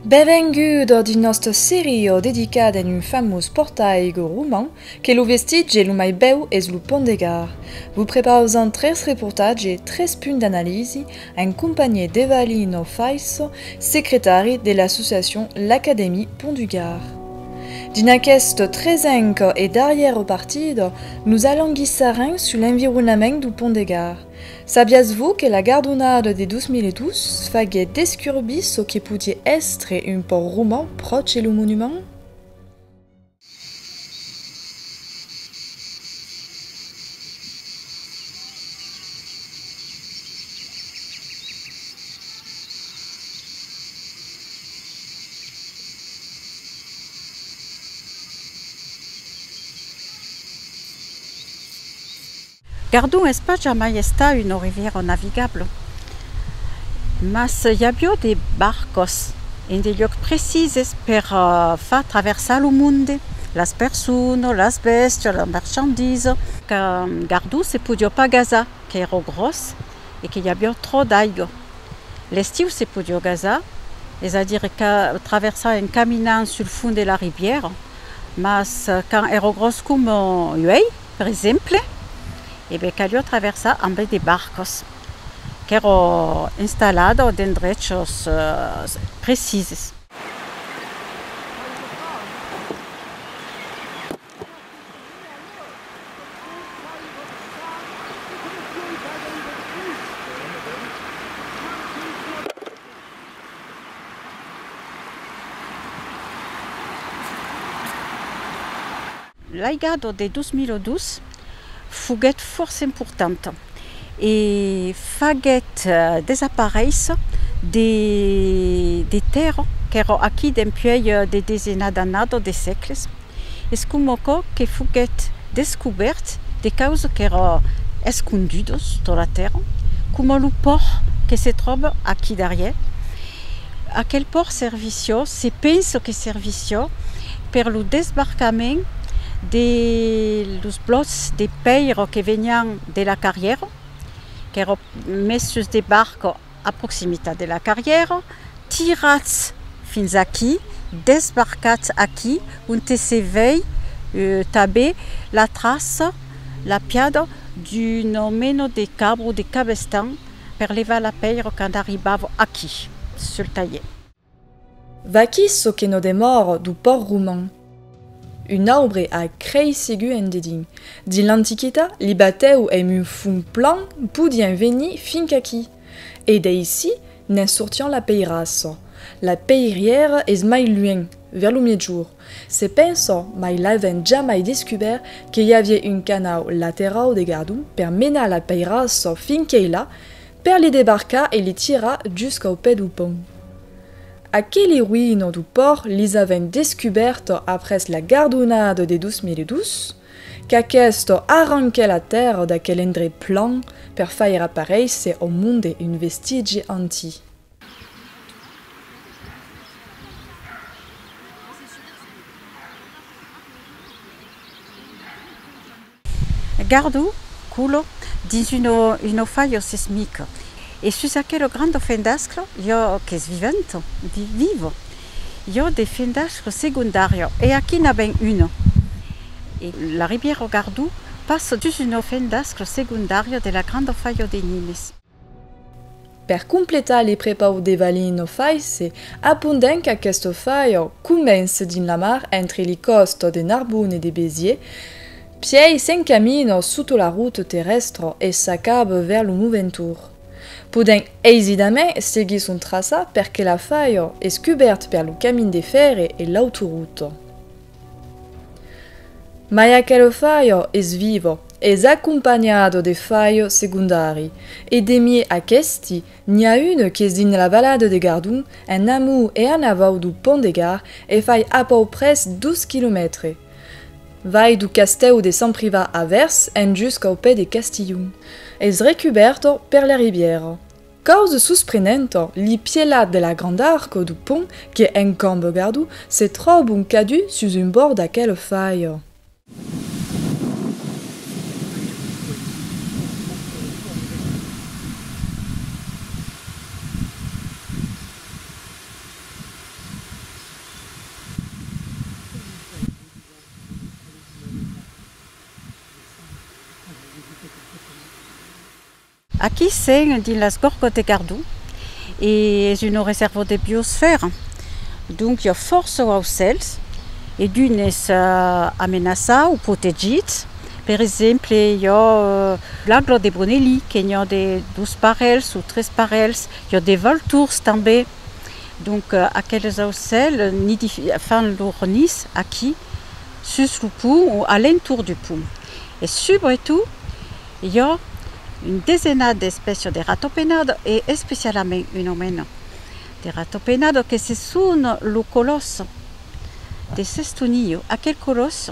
Benvenuto di nostra serie dedicata a un famoso portail roman che lo vestige lo mai beu es lo Pont de Gare. Vous préparons 13 reportages et 13 punts d'analyse en compagnie d'Evalino Faiso, secrétaire de l'association l'Académie Pont du Gard. Din aquest 13 et derrière partido, nous allons guissaren sur l'environnement du Pont de Gare. Sabias-vous que la gardonade de 2012 faguet descurbir ce qui pouvait être un port roman proche du monument? Gardou es pas jamais esta une rivière navigable. Mas hi havia des barcos en des llocs precises per fa traversar lo monde, las persones, las bestias, la marchandise. Que Gardou se podia pas gazar, que era gros et que hi havia trop d'aigua. L'estiu se podia gazar, c'est-à-dire que traversar en caminant sur le fond de la rivière, mas quand era gros comme uei, per exemple, e bem calhou atravessar ambos de barcos que eram instalados em trechos precisos. L'aigado de 2012 fuguet força importante e faguet desaparèixer de terres que eram aqui depuis des dezenas d'années, de séculos. És como que fuguet descobert de causas que eram escondidas dans la terre, como le port que se trouve aqui derrière. Aquel port servicio, se pensa que servicio per le desbarcament los blocs de peiro que venían de la carrière, que eran messos de barco a proximitat de la carrière, tirats fins aquí, desbarcats aquí, on se vei també la traça, la piada d'un meno de cabro de cabestan per levar la peiro quand arribava aquí, sur le taller. Vaki so que no demor du port roman. Un arbre a crei segu en dedin. Din l'antiquita, li bateu em un fond plan podien venir fin qu'aquí. Et d'ici, n'en sortiant la peirasse. La peirière es mai loin, vers le mi-jour. Se pensa, mai l'avent jamais descobert qu'il y avait un canal latéral de Gardou per menar la peirasse fin qu'elle per les débarcar et les tirar jusqu'au pè du pont. Aquelle ruïne du port les avent descobert après la gardonade de 2012, qu'aquesto arranquait la terre d'aquel endret plan per faire apparaître au monde un vestige anti. Gardou, culo, dins une faille sismique. Et sur aquel grand fendastre, il y a que es vivent, vivo. Il y a des fendastres secondaires. Et aquí n'a ben une. Et la rivière Gardou passe sur une fendastre secondaire de la grande faille de Nimes. Per completar les prépaus d'Evalino Faiso, apondent qu'aquesta faille commence din la mar entre les costes de Narbonne et de Béziers, puis s'encamine sous la route terrestre et s'acabe vers le Mouventour. Podem aisidament seguir son traçat perquè la faille és coberte per lo camin de ferre e l'autoroute. Ma aquella faille és viva, és accompagnada de failles secundari, e demi aquesti n'hi ha une que és din la vallada de Gardou, en amont e en avant du Pont de Gare e fai a peu près 12 km. Vai du castell de Sant Privat a vers en jusqu'au pè de Castillon. És recoberto per la rivière. Cause surprenente, li pielat de la grande arc du pont qui encombe Gardou se trouve un cadu sur un bord d'aquelle faille. Aqui c'est dans las Gorges de Gardou et c'est une réserve de biosphère. Donc il y a force d'aucels et d'une est amenaçada ou protegida. Par exemple, il y a l'aglo de Brunelli, qui a des 12 parels ou 13 parels. Il y a des valtours també. Donc, aquelles aucels font leur nice aquí, sur le pont ou à l'entour du pont. Et surtout, il y a une dizaine d'espèces de ratopenades et spécialement une homène. Des ratopenades qui sont le colosse de Cestonillo. Aquel colosse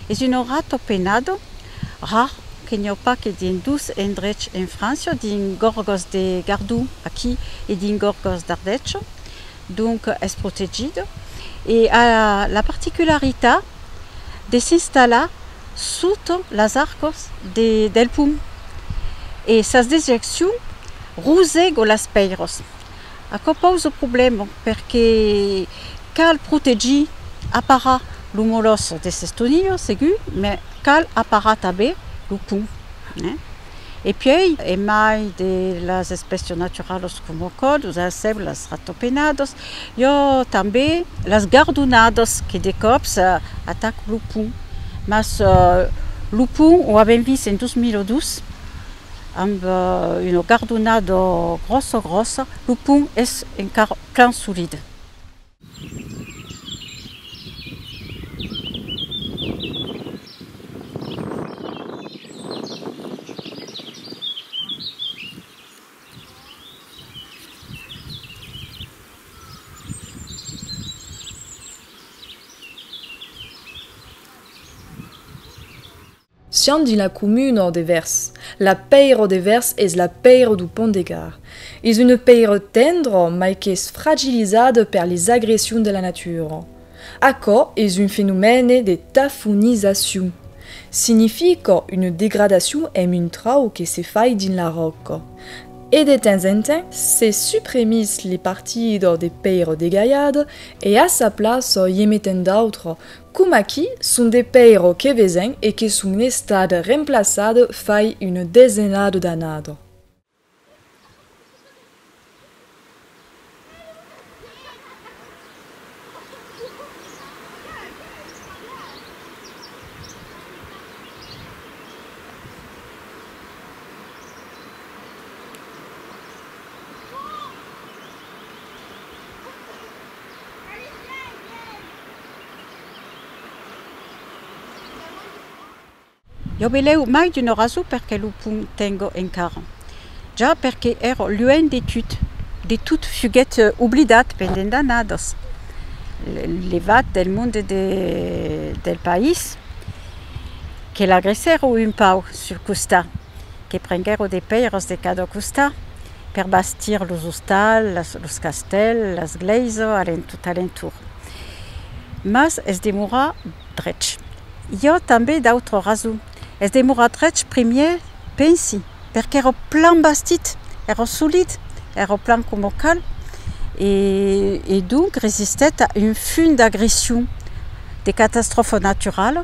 est une ratopenade rare qu'il n'y a pas que dans 12 endroits en France, dans Gorges de Gardou, aquí, et dans Gorges d'Ardèche. Donc, est protégée. Et a la particularité de s'installer sous les arcos del pont. Et sa déjection rosego las peiros. A quoi pose le problème? Parce que cal protégé apparaît le molosse de Cestonillo, c'est sûr, mais cal apparaît també le pont. Et puis, il y a des espèces naturelles comme le code, les alcebes, les ratopenades. Il y a també les gardonadas qui de cops attaquent le pont. Mais le pont, on a vu en 2012, avec une gardonade grosse, le pont est encore plein solide. Siamo dans la commune de Vers. La peire de Vers est la peire du Pont des Gares. C'est une peire tendre, mais qui est fragilisée par les agressions de la nature. Accord est un phénomène de tafonisation. Signifie une dégradation et une trau qui se fait dans la roque. Et de temps en temps, se suppriment les parties des peires dégaillades et à sa place y mettent d'autres, comme aquí sont des peires qui vesent et qui sont en stade remplacées fait une dizaine d'années. Io veleu mai d'une raison perché le pont tengo encara. Già perché ero loin de toutes fuguettes oubliate pendant d'annados. Levat del monde del país, che l'agressero un pau sul costa, che prendero de peiros de cada costa per bastir los hostal, los castels, las gleises, tot alentour. Mas es demora drech. Io també d'autres raisons. Es demora drech primer pensi, perché ero plan bastit, ero solide, ero plan como cal, et donc résistait à une fune d'agression des catastrophes naturelles,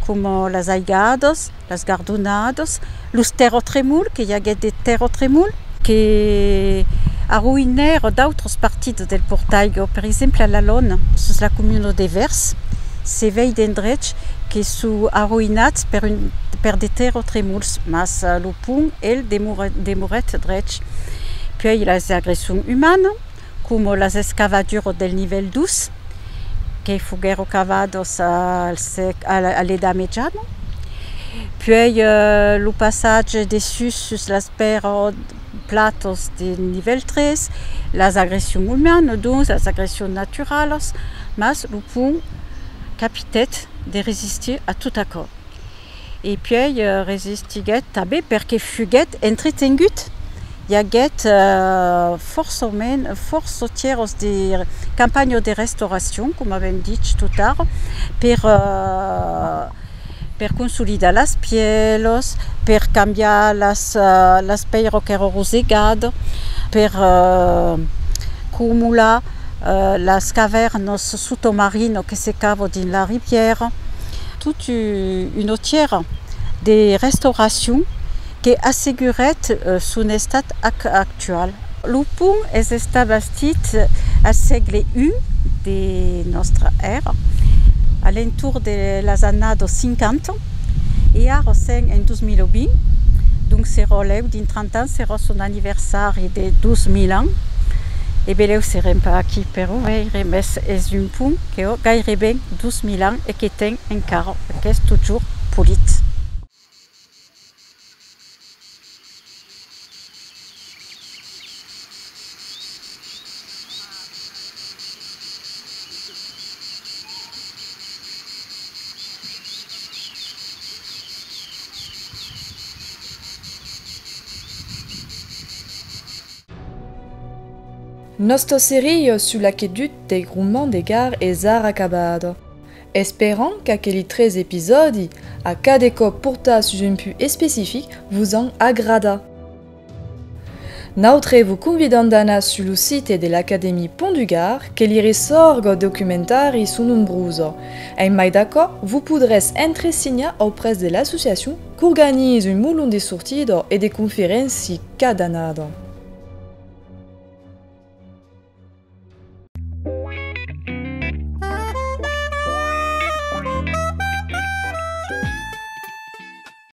comme les aigades, les gardonades, les terratrèmols, qu'il y a des terratrèmols, qui arruinèrent d'autres parties del Portaigre, par exemple à la Lone, sur la commune de Vers, se veille d'endrech qui sont arruinats per des terratrèmols, mas le pont, elle, demorait drech. Puis les agressions humaines, comme les excavadures del nivell 12, que fueron cavados à l'Edad Mediana. Puis le passage dessus sur les perres platos de nivell 13, les agressions humaines, donc les agressions naturelles, mas le pont capitait de résister à tout accord. Et puis résistiguet també perché fuguet entretengut. Il y a force tiers de campagnes de restauration, comme avem dit tout à l'heure, per consolidar les pielos, per canviar les peires que eren rosegades, per acumular les cavernes sottomarines que se cavent dans la rivière. Toute une tiers de restauration che asseguret son estat actual. Le pont est bastit al segle I de nostra era, à l'entour de las années 50, et ara en 2020, donc seroleu din 30 ans, sera son anniversaire de 12 000 ans. E beleu serem pas aquí, però més és un punt que gairebé 12 000 ans e que ten encara aquest toujours polit. Nostra série sur l'aqueduc des grumman des gares est ara acabada. Espérant qu'aquelli 13 épisodes, à cada cop porta sur un pu spécifique, vous en agrada. Notre vous convidant d'aller sur le site de l'Académie Pont du Gard, que li ressorgo documentari sont nombreux. Et mai d'accord, vous pourrez entrer signer auprès de l'association qui organise un moulon de sorties et des conférences cada année.